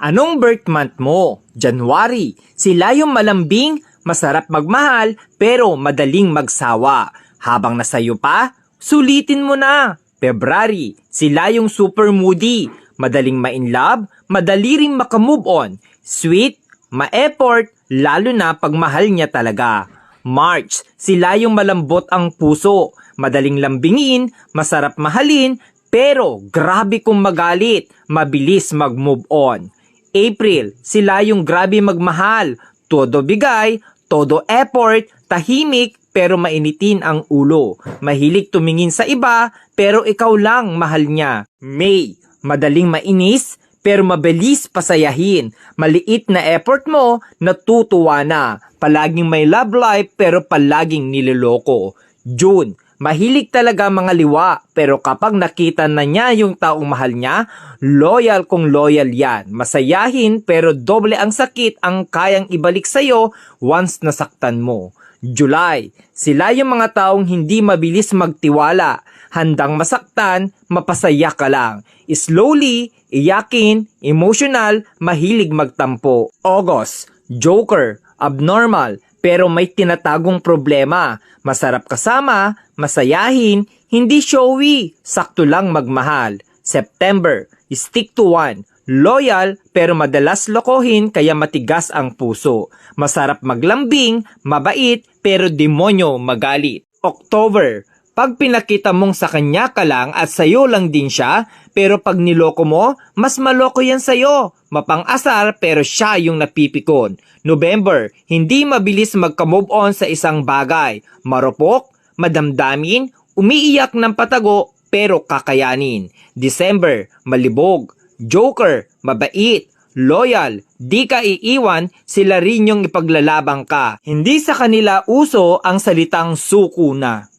Anong birth month mo? January. Sila yung malambing, masarap magmahal, pero madaling magsawa. Habang nasayo pa, sulitin mo na. February. Sila yung super moody, madaling ma-inlove, madali ring makamove on. Sweet, ma-effort, lalo na pag mahal niya talaga. March. Sila yung malambot ang puso, madaling lambingin, masarap mahalin, pero grabe kung magalit, mabilis mag-move on. April, sila yung grabe magmahal, todo bigay, todo effort, tahimik pero mainitin ang ulo. Mahilig tumingin sa iba pero ikaw lang mahal niya. May, madaling mainis pero mabilis pasayahin. Maliit na effort mo, natutuwa na. Palaging may love life pero palaging niloloko. June, mahilig talaga mga liwa, pero kapag nakita na niya yung taong mahal niya, loyal kung loyal yan. Masayahin pero doble ang sakit ang kayang ibalik sa'yo once nasaktan mo. July, sila yung mga taong hindi mabilis magtiwala. Handang masaktan, mapasaya ka lang. Slowly, iyakin, emotional, mahilig magtampo. August, joker, abnormal, pero may tinatagong problema. Masarap kasama, masayahin, hindi showy, sakto lang magmahal. September, stick to one. Loyal pero madalas lokohin kaya matigas ang puso. Masarap maglambing, mabait pero demonyo magalit. October, pag pinakita mong sa kanya ka lang at sayo lang din siya, pero pag niloko mo, mas maloko yan sayo. Mapang-asar pero siya yung napipikon. November, hindi mabilis magka-move on sa isang bagay. Marupok, madamdamin, umiiyak ng patago pero kakayanin. December, malibog, joker, mabait, loyal, di ka iiwan, sila rin yung ipaglalabang ka. Hindi sa kanila uso ang salitang suko na.